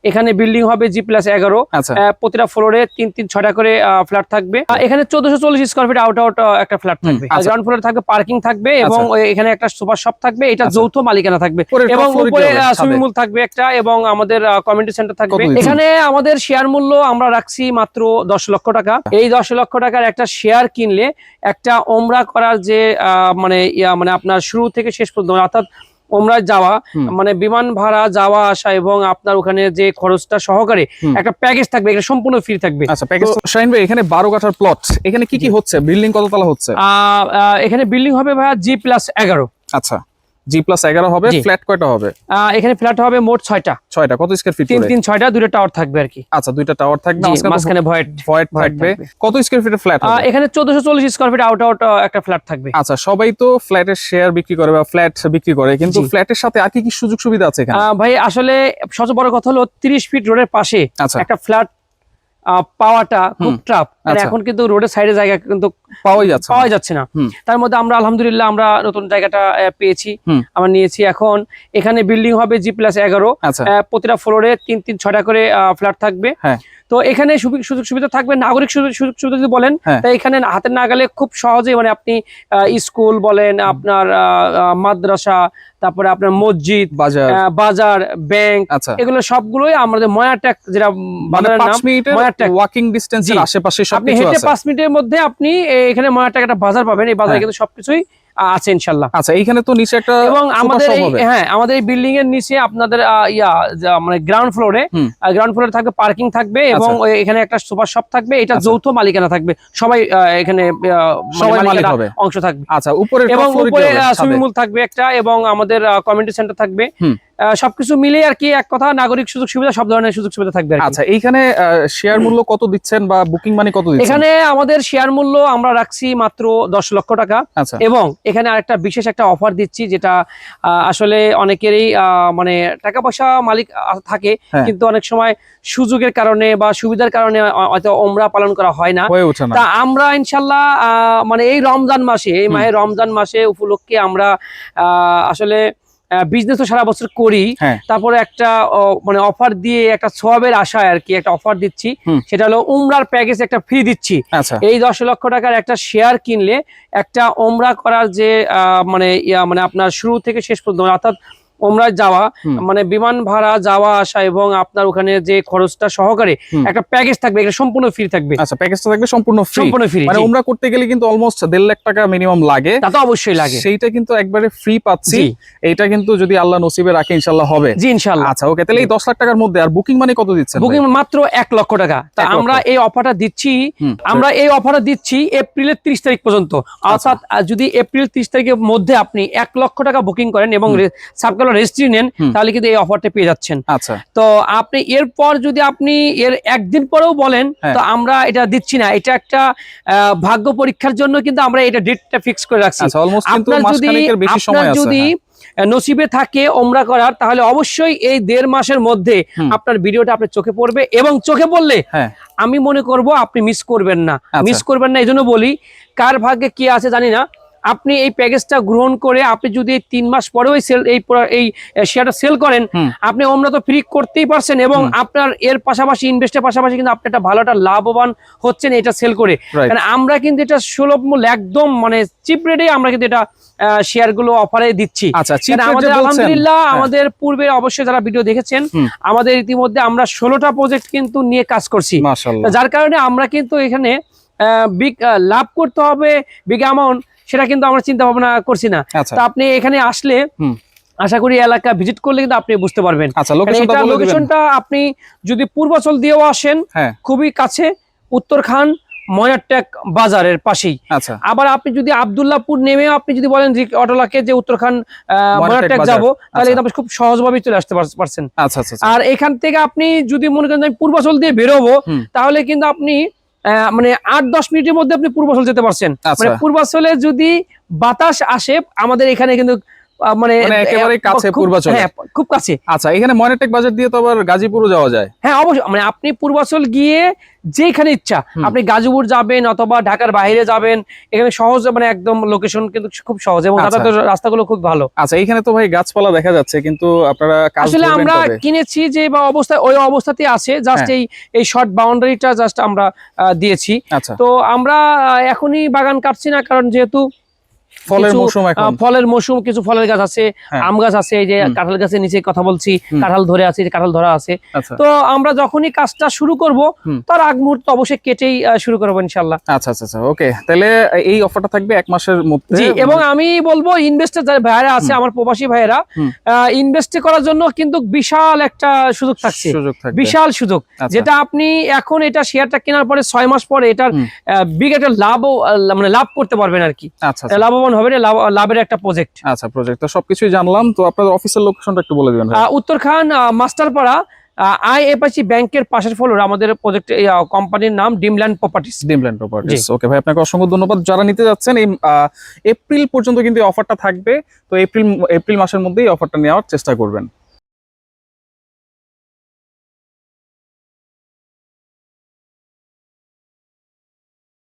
এখানে বিল্ডিং হবে G+11। প্রতিটা ফ্লোরে 3-3-6টা করে ফ্ল্যাট থাকবে। এখানে 1440 স্কয়ার ফিট আউট একটা ফ্ল্যাট থাকবে। গ্রাউন্ড ফ্লোরে থাকবে পার্কিং থাকবে এবং এখানে একটা সুপার শপ থাকবে, এটা যৌথ মালিকানা থাকবে এবং উপরে সুইমিং পুল থাকবে একটা এবং আমাদের কমিউনিটি সেন্টার থাকবে। এখানে আমাদের শেয়ার মূল্য আমরা রাখছি মাত্র 10 লক্ষ টাকা। এই 10 লক্ষ টাকার একটা শেয়ার কিনলে একটা ওমরা করার যে মানে আপনার শুরু থেকে শেষ পর্যন্ত অর্থাৎ ওমরা যাওয়া মানে বিমান ভাড়া যাওয়া আসা এবং আপনার ওখানে যে খরচটা সহকারে একটা প্যাকেজ থাকবে, এটা সম্পূর্ণ ফ্রি থাকবে। আচ্ছা প্যাকেজ। শাহিন ভাই এখানে 12 কাঠার প্লট, এখানে কি কি হচ্ছে, বিল্ডিং কত তলা হচ্ছে? এখানে বিল্ডিং হবে ভাইয়া G+11। আচ্ছা G+11 হবে। ফ্ল্যাট কয়টা হবে? এখানে ফ্ল্যাট হবে মোট 6টা। কত স্কয়ার ফিট? 3-3-6টা, দুটো টাওয়ার থাকবে আর কি। আচ্ছা দুইটা টাওয়ার থাকবে, মাঝখানে ভয়েড থাকবে। কত স্কয়ার ফিটের ফ্ল্যাট হবে? এখানে 1440 স্কয়ার ফিট আউট একটা ফ্ল্যাট থাকবে। আচ্ছা সবাই তো ফ্ল্যাটের শেয়ার বিক্রি করে বা ফ্ল্যাট বিক্রি করে, কিন্তু ফ্ল্যাটের সাথে আর কি কি সুযোগ সুবিধা আছে এখানে? ভাই আসলে সবচেয়ে বড় কথা হলো 30 ফিট রোডের পাশে একটা ফ্ল্যাট পাওয়াটা খুব টাফ। এখন কিন্তু রোডের সাইডে জায়গা কিন্তু পাওয়া যাচ্ছে না। তার মধ্যে আমরা আলহামদুলিল্লাহ আমরা নতুন জায়গাটা পেয়েছি, আমরা নিয়েছি। এখন এখানে বিল্ডিং হবে G+11। প্রতিটা ফ্লোরে 3-3-6টা করে ফ্ল্যাট থাকবে। তো এখানে সুযোগ সুবিধা থাকবে, নাগরিক সুযোগ সুবিধা যদি বলেন তাই এখানে হাতের নাগালে খুব সহজেই মানে আপনি স্কুল বলেন, আপনার মাদ্রাসা, তারপরে আপনার মসজিদ, বাজার, ব্যাংক, এগুলো সবগুলোই আমাদের ময়াটেক, যেটা বাজারের নাম ময়াটেক, ওয়াকিং ডিসটেন্সের আশেপাশে আপনি হেঁটে 5 মিনিটের মধ্যে আপনি এখানে ময়াটেক একটা বাজার পাবেন। এই বাজারে কিন্তু সবকিছুই আছে ইনশাআল্লাহ। আচ্ছা এইখানে তো নিচে একটা এবং আমাদের আমাদের এই বিল্ডিং এর নিচে আপনাদের মানে গ্রাউন্ড ফ্লোরে থাকবে পার্কিং থাকবে এবং এখানে একটা সুপার শপ থাকবে, এটা যৌথ মালিকানা থাকবে, সবাই এখানে মালিক হবে, অংশ থাকবে। আচ্ছা উপরে সুইমিং পুল থাকবে একটা এবং আমাদের কমিউনিটি সেন্টার থাকবে। সবকিছু মিলে আর কি এক কথা নাগরিক সুযোগ সুবিধা, সব ধরনের সুযোগ সুবিধা থাকবে। আচ্ছা এইখানে শেয়ার মূল্য কত দিচ্ছেন বা বুকিং মানি কত দিচ্ছেন? এখানে আমাদের শেয়ার মূল্য আমরা রাখছি মাত্র 10 লক্ষ টাকা। এবং এখানে আরেকটা বিশেষ একটা অফার দিচ্ছি, যেটা আসলে অনেকেরই মানে টাকা পয়সা মালিক থাকে কিন্তু অনেক সময় সুযোগের কারণে বা সুবিধার কারণে হয়তো ওমরা পালন করা হয় না। তা আমরা ইনশাল্লাহ মানে এই রমজান মাসে, এই মাহে রমজান মাসে উপলক্ষে আমরা আসলে বিজনেস তো সারা বছর করি, তারপরে একটা মানে অফার দিয়ে একটা সওয়াবের আশায় আর কি একটা অফার দিচ্ছি, সেটা হলো উমরার প্যাকেজ একটা ফ্রি দিচ্ছি। এই 10 লক্ষ টাকার একটা শেয়ার কিনলে একটা ওমরা করার যে মানে আপনার শুরু থেকে শেষ পর্যন্ত অর্থাৎ ওমরা যাওয়া মানে বিমান ভাড়া যাওয়া আসা এবং আপনার ওখানে যে খরচটা সহকারে একটা প্যাকেজ থাকবে, এটা সম্পূর্ণ ফ্রি থাকবে। আচ্ছা প্যাকেজটা থাকবে সম্পূর্ণ ফ্রি। মানে ওমরা করতে গেলে কিন্তু অলমোস্ট 1.5 লাখ টাকা মিনিমাম লাগে। তা তো অবশ্যই লাগে, সেইটা কিন্তু একবারে ফ্রি পাচ্ছি। এইটা কিন্তু যদি আল্লাহ নসিবে রাখে ইনশাআল্লাহ হবে। জি ইনশাআল্লাহ। আচ্ছা ওকে, তাহলে এই 10 লাখ টাকার মধ্যে আর বুকিং মানে কত দিচ্ছেন? বুকিং মাত্র 1 লক্ষ টাকা। তা আমরা এই অফারটা দিচ্ছি, এপ্রিলের 30 তারিখ পর্যন্ত। অর্থাৎ যদি এপ্রিল 30 তারিখের মধ্যে আপনি 1 লক্ষ টাকা বুকিং করেন এবং সাবকালার রেজিস্ট্রি নেন, তাহলে কিন্তু এই অফারটা পেয়ে যাচ্ছেন। তো আপনি এরপর যদি আপনি এর একদিন পরেও বলেন তো আমরা এটা দিচ্ছি না, এটা একটা ভাগ্য পরীক্ষার জন্য কিন্তু আমরা এটা ডেটটা ফিক্স করে রাখছি। আপনার যদি নসিবে থাকে ওমরা করার, তাহলে অবশ্যই এই 1.5 মাসের মধ্যে আপনার ভিডিওটা আপনার চোখে পড়বে এবং চোখে পড়লে আমি মনে করব আপনি মিস করবেন না। এই জন্য বলি, কার ভাগ্যে কি আছে জানি না, আপনি এই প্যাকেজটা গ্রহণ করে আপনি যদি 3 মাস পরেও এই শেয়ারটা সেল করেন, আপনি ওমরা তো ফ্রি করতেই পারছেন এবং আপনার এর পাশাপাশি ইনভেস্টের পাশাপাশি কিন্তু আপনি একটা ভালো একটা লাভবান হচ্ছেন এটা সেল করে। কারণ আমরা কিন্তু এটা সুলভ মূল্য একদম মানে চিপ রেটে আমরা কিন্তু এটা শেয়ার গুলো অফারে দিচ্ছি। আমাদের আলহামদুলিল্লাহ আমাদের পূর্বে অবশ্যই যারা ভিডিও দেখেছেন, আমাদের ইতিমধ্যে আমরা 16টা প্রজেক্ট কিন্তু নিয়ে কাজ করছি, যার কারণে আমরা কিন্তু এখানে বিগ লাভ করতে হবে, বিগ অ্যামাউন্ট, সেটা কিন্তু আমরা চিন্তা ভাবনা করছি না। তা আপনি এখানে আসলে আশা করি এলাকা ভিজিট করলে কিন্তু আপনি বুঝতে পারবেন। লোকেশনটা আপনি যদি পূর্বাচল দিয়েও আসেন, খুবই কাছে, উত্তরখান ময়ারটেক বাজারের পাশেই। আবার আপনি যদি আব্দুল্লাহপুর নেমে আপনি যদি বলেন অটোলাকে যে উত্তরখান ময়ারটেক যাবো, তাহলে আপনি খুব সহজভাবে চলে আসতে পারছেন। আর এখান থেকে আপনি যদি মনে করেন আমি পূর্বাচল দিয়ে বেরোবো, তাহলে কিন্তু আপনি মানে 8-10 মিনিটের মধ্যে আপনি পূর্বাচল যেতে পারছেন। মানে পূর্বাচলে যদি বাতাস আসে, আমাদের এখানে কিন্তু মানে একেবারেই কাছে পূর্বাচল, হ্যাঁ খুব কাছে। আচ্ছা, এখানে ময়নাটেক বাজার দিয়ে তো আবার গাজীপুরও যাওয়া যায়? হ্যাঁ অবশ্যই, মানে আপনি পূর্বাচল গিয়ে যেখানে ইচ্ছা আপনি গাজীপুর যাবেন অথবা ঢাকার বাইরে যাবেন, এখানে সহজ, মানে একদম লোকেশন কিন্তু খুব সহজ এবং যাতায়াতের রাস্তাগুলো খুব ভালো। আচ্ছা, এখানে তো ভাই গাছপালা দেখা যাচ্ছে, কিন্তু আপনারা আসলে আমরা কিনেছি যে বা অবস্থায় ওই অবস্থাতেই আছে, জাস্ট এই শর্ট বাউন্ডারিটা জাস্ট আমরা দিয়েছি। তো আমরা এখনই বাগান কাটছি না, কারণ যেহেতু ফলের মৌসুম, ফলের মৌসুম, কিছু ফলের গাছ আছে, আম গাছ আছে, এই যে কাঁঠাল গাছের নিচে কথা বলছি, কাঁঠাল ধরে আছে, কাঁঠাল ধরা আছে। তো আমরা যখনই কাজটা শুরু করব তার আগ মুহূর্ত অবশ্যই কেটেই শুরু করবো ইনশাআল্লাহ। আচ্ছা আচ্ছা আচ্ছা, ওকে, তাহলে এই অফারটা থাকবে 1 মাসের মধ্যে। জি, এবং আমি বলবো ইনভেস্টর যারা ভাইয়েরা আছে, আমার প্রবাসী ভাইয়েরা, ইনভেস্ট করার জন্য কিন্তু বিশাল একটা সুযোগ থাকছে, বিশাল সুযোগ, যেটা আপনি এখন এটা শেয়ারটা কেনার পরে 6 মাস পরে এটার বিগ একটা মানে লাভ করতে পারবেন আর কি। লাভবান হবে, লাভের একটা প্রজেক্ট। আচ্ছা, প্রজেক্ট তো সবকিছুই জানলাম, তো আপনাদের অফিসের লোকেশনটা একটু বলে দিবেন। উত্তরখান মাস্টারপাড়া আইএফআইসি ব্যাংকের পাশের ফ্লোর আমাদের প্রজেক্ট, কোম্পানির নাম ড্রিমল্যান্ড প্রপার্টিজ। ড্রিমল্যান্ড প্রপার্টিজ, ওকে ভাই, আপনাকে অসংখ্য ধন্যবাদ। যারা নিতে যাচ্ছেন এই এপ্রিল পর্যন্ত কিন্তু এই অফারটা থাকবে, তো এপ্রিল মাসের মধ্যেই অফারটা নেওয়ার চেষ্টা করবেন।